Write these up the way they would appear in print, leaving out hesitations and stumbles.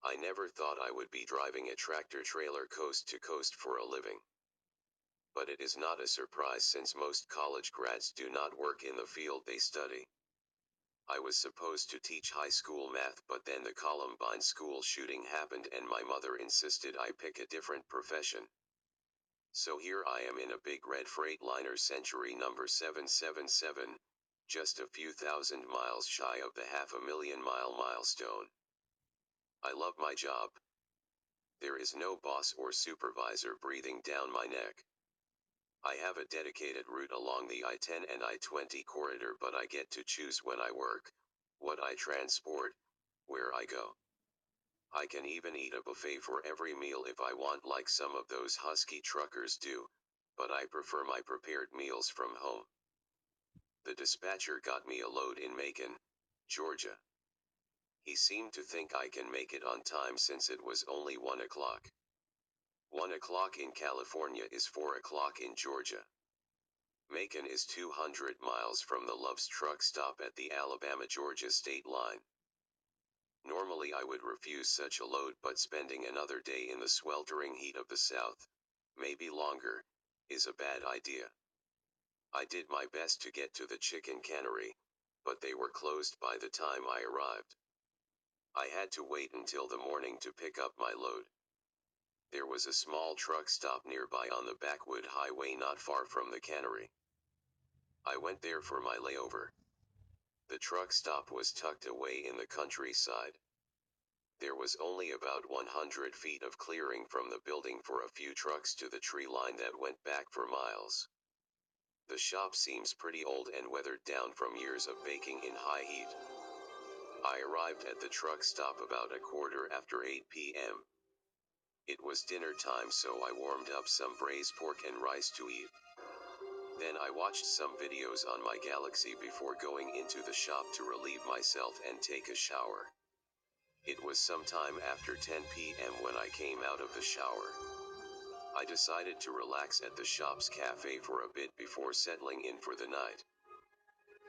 I never thought I would be driving a tractor-trailer coast to coast for a living. But it is not a surprise since most college grads do not work in the field they study. I was supposed to teach high school math, but then the Columbine school shooting happened and my mother insisted I pick a different profession. So here I am in a big red Freightliner Century number 777, just a few thousand miles shy of the 500,000-mile milestone. I love my job. There is no boss or supervisor breathing down my neck. I have a dedicated route along the I-10 and I-20 corridor, but I get to choose when I work, what I transport, where I go. I can even eat a buffet for every meal if I want, like some of those husky truckers do, but I prefer my prepared meals from home. The dispatcher got me a load in Macon, Georgia. He seemed to think I can make it on time since it was only 1 o'clock. 1 o'clock in California is 4 o'clock in Georgia. Macon is 200 miles from the Love's truck stop at the Alabama-Georgia state line. Normally I would refuse such a load, but spending another day in the sweltering heat of the South, maybe longer, is a bad idea. I did my best to get to the chicken cannery, but they were closed by the time I arrived. I had to wait until the morning to pick up my load. There was a small truck stop nearby on the Backwood Highway not far from the cannery. I went there for my layover. The truck stop was tucked away in the countryside. There was only about 100 feet of clearing from the building for a few trucks to the tree line that went back for miles. The shop seems pretty old and weathered down from years of baking in high heat. I arrived at the truck stop about a quarter after 8 p.m. It was dinner time, so I warmed up some braised pork and rice to eat. Then I watched some videos on my Galaxy before going into the shop to relieve myself and take a shower. It was sometime after 10 p.m. when I came out of the shower. I decided to relax at the shop's cafe for a bit before settling in for the night.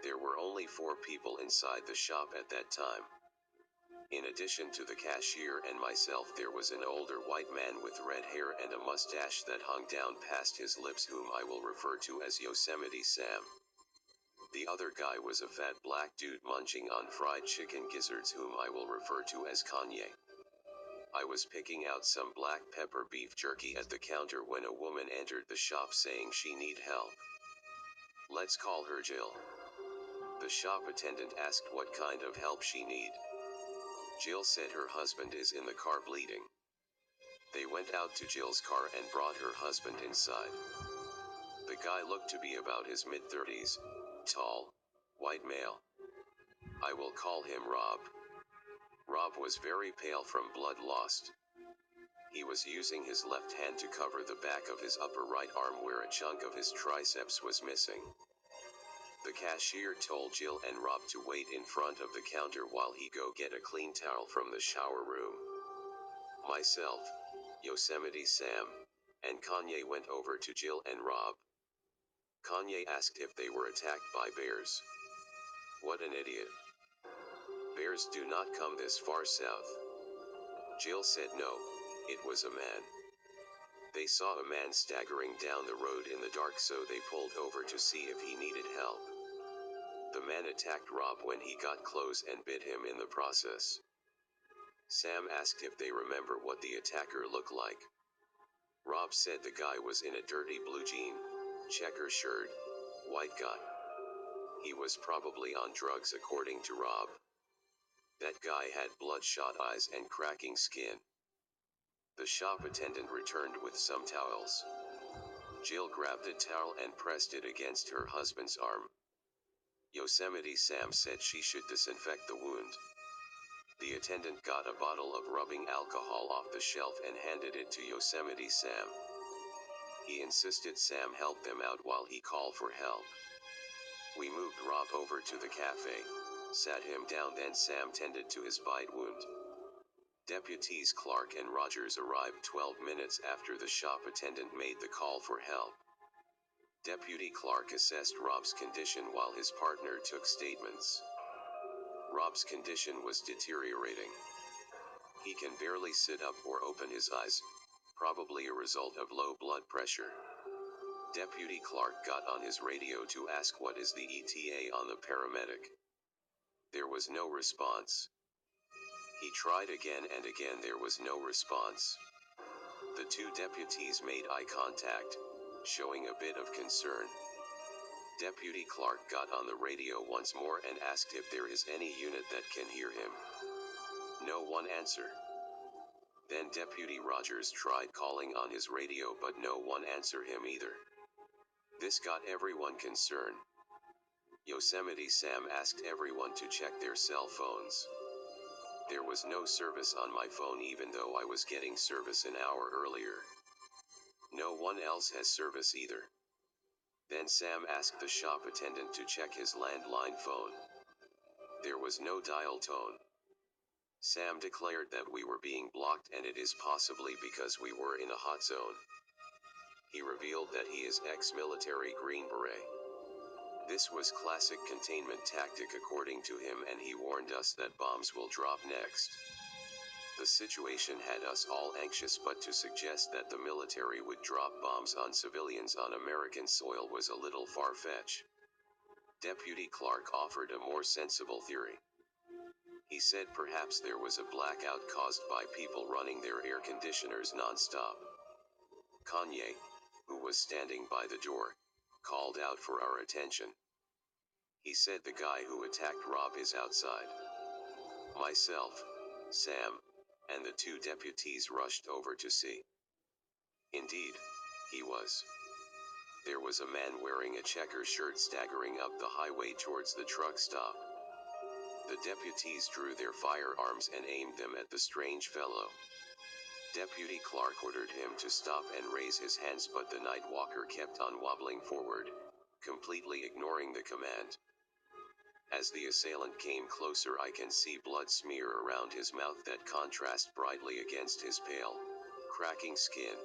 There were only 4 people inside the shop at that time. In addition to the cashier and myself, there was an older white man with red hair and a mustache that hung down past his lips, whom I will refer to as Yosemite Sam. The other guy was a fat black dude munching on fried chicken gizzards, whom I will refer to as Kanye. I was picking out some black pepper beef jerky at the counter when a woman entered the shop saying she need help. "Let's call her Jill." The shop attendant asked what kind of help she need. Jill said her husband is in the car bleeding. They went out to Jill's car and brought her husband inside. The guy looked to be about his mid-30s, tall, white male. I will call him Rob. Rob was very pale from blood loss. He was using his left hand to cover the back of his upper right arm where a chunk of his triceps was missing. The cashier told Jill and Rob to wait in front of the counter while he go get a clean towel from the shower room. Myself, Yosemite Sam, and Kanye went over to Jill and Rob. Kanye asked if they were attacked by bears. What an idiot. Bears do not come this far south. Jill said no, it was a man. They saw a man staggering down the road in the dark, so they pulled over to see if he needed help. The man attacked Rob when he got close and bit him in the process. Sam asked if they remember what the attacker looked like. Rob said the guy was in a dirty blue jean, checker shirt, white guy. He was probably on drugs according to Rob. That guy had bloodshot eyes and cracking skin. The shop attendant returned with some towels. Jill grabbed a towel and pressed it against her husband's arm. Yosemite Sam said she should disinfect the wound. The attendant got a bottle of rubbing alcohol off the shelf and handed it to Yosemite Sam. He insisted Sam help them out while he called for help. We moved Rob over to the cafe, sat him down, then Sam tended to his bite wound. Deputies Clark and Rogers arrived 12 minutes after the shop attendant made the call for help. Deputy Clark assessed Rob's condition while his partner took statements. Rob's condition was deteriorating. He can barely sit up or open his eyes, probably a result of low blood pressure. Deputy Clark got on his radio to ask what is the ETA on the paramedic. There was no response. He tried again and again, there was no response. The two deputies made eye contact, showing a bit of concern. Deputy Clark got on the radio once more and asked if there is any unit that can hear him. No one answered. Then Deputy Rogers tried calling on his radio, but no one answered him either. This got everyone concerned. Yosemite Sam asked everyone to check their cell phones. There was no service on my phone even though I was getting service an hour earlier. No one else has service either. Then Sam asked the shop attendant to check his landline phone. There was no dial tone. Sam declared that we were being blocked and it is possibly because we were in a hot zone. He revealed that he is ex-military Green Beret. This was classic containment tactic according to him, and he warned us that bombs will drop next. The situation had us all anxious, but to suggest that the military would drop bombs on civilians on American soil was a little far-fetched. Deputy Clark offered a more sensible theory. He said perhaps there was a blackout caused by people running their air conditioners non-stop. Kanye, who was standing by the door, called out for our attention. He said the guy who attacked Rob is outside. Myself, Sam, and the two deputies rushed over to see. Indeed, he was. There was a man wearing a checker shirt staggering up the highway towards the truck stop. The deputies drew their firearms and aimed them at the strange fellow. Deputy Clark ordered him to stop and raise his hands, but the night walker kept on wobbling forward, completely ignoring the command. As the assailant came closer, I can see blood smear around his mouth that contrast brightly against his pale, cracking skin.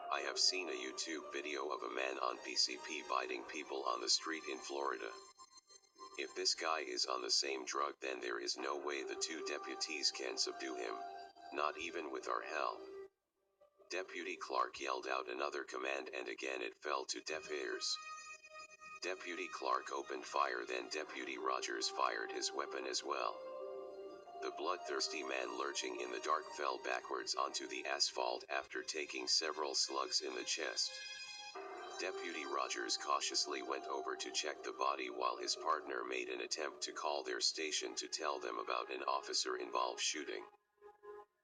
I have seen a YouTube video of a man on PCP biting people on the street in Florida. If this guy is on the same drug, then there is no way the two deputies can subdue him, not even with our help. Deputy Clark yelled out another command and again it fell to deaf ears. Deputy Clark opened fire, then Deputy Rogers fired his weapon as well. The bloodthirsty man lurching in the dark fell backwards onto the asphalt after taking several slugs in the chest. Deputy Rogers cautiously went over to check the body while his partner made an attempt to call their station to tell them about an officer-involved shooting.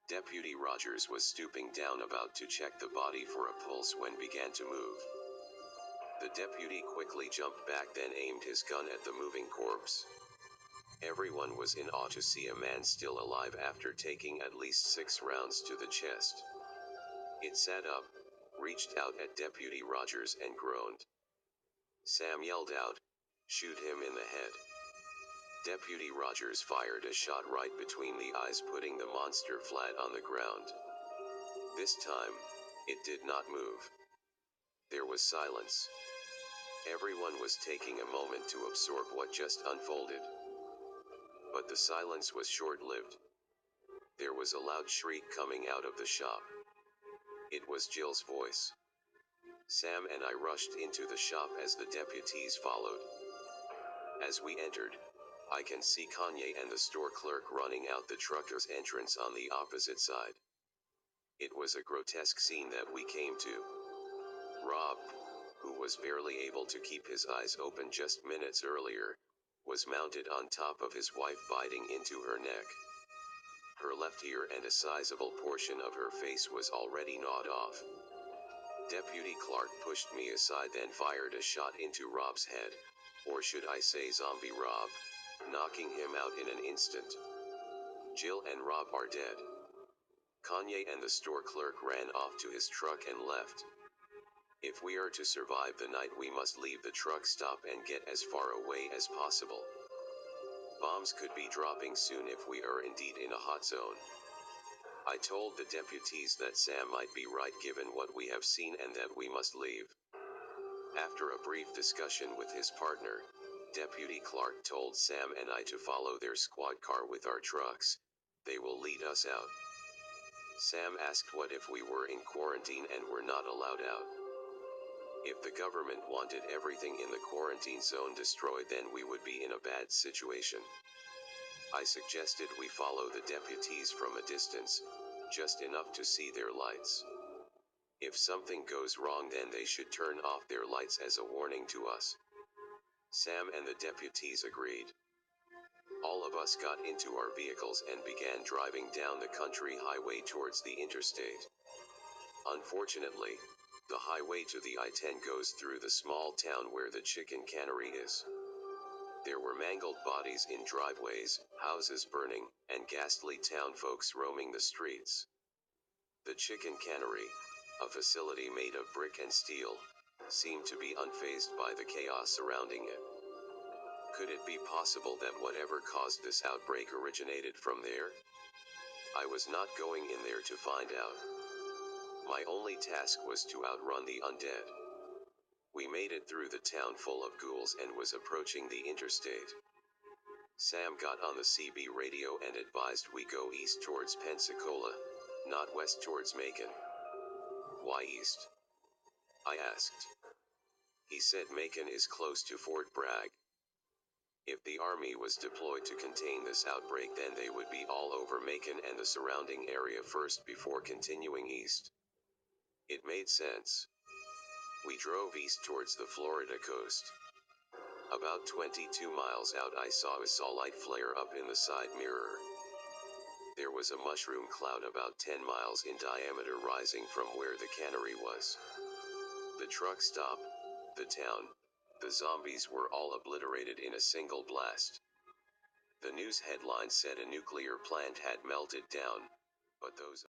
Deputy Rogers was stooping down about to check the body for a pulse when began to move. The deputy quickly jumped back, then aimed his gun at the moving corpse. Everyone was in awe to see a man still alive after taking at least 6 rounds to the chest. It sat up, reached out at Deputy Rogers and groaned. Sam yelled out, "Shoot him in the head." Deputy Rogers fired a shot right between the eyes, putting the monster flat on the ground. This time, it did not move. There was silence. Everyone was taking a moment to absorb what just unfolded. But the silence was short-lived. There was a loud shriek coming out of the shop. It was Jill's voice. Sam and I rushed into the shop as the deputies followed. As we entered, I can see Kanye and the store clerk running out the trucker's entrance on the opposite side. It was a grotesque scene that we came to. Rob, who was barely able to keep his eyes open just minutes earlier, was mounted on top of his wife, biting into her neck. Her left ear and a sizable portion of her face was already gnawed off. Deputy Clark pushed me aside, then fired a shot into Rob's head, or should I say zombie Rob, knocking him out in an instant. Jill and Rob are dead. Kanye and the store clerk ran off to his truck and left. If we are to survive the night, we must leave the truck stop and get as far away as possible. Bombs could be dropping soon if we are indeed in a hot zone. I told the deputies that Sam might be right given what we have seen and that we must leave. After a brief discussion with his partner, Deputy Clark told Sam and I to follow their squad car with our trucks, They will lead us out. Sam asked what if we were in quarantine and were not allowed out. If the government wanted everything in the quarantine zone destroyed, then we would be in a bad situation. I suggested we follow the deputies from a distance, just enough to see their lights. If something goes wrong, then they should turn off their lights as a warning to us. Sam and the deputies agreed. All of us got into our vehicles and began driving down the country highway towards the interstate. Unfortunately, the highway to the I-10 goes through the small town where the chicken cannery is. There were mangled bodies in driveways, houses burning, and ghastly town folks roaming the streets. The chicken cannery, a facility made of brick and steel, seemed to be unfazed by the chaos surrounding it. Could it be possible that whatever caused this outbreak originated from there? I was not going in there to find out. My only task was to outrun the undead. We made it through the town full of ghouls and was approaching the interstate. Sam got on the CB radio and advised we go east towards Pensacola, not west towards Macon. Why east? I asked. He said Macon is close to Fort Bragg. If the army was deployed to contain this outbreak, then they would be all over Macon and the surrounding area first before continuing east. It made sense. We drove east towards the Florida coast. About 22 miles out, I saw a light flare up in the side mirror. There was a mushroom cloud about 10 miles in diameter rising from where the cannery was. The truck stopped, the town, the zombies were all obliterated in a single blast. The news headline said a nuclear plant had melted down, but those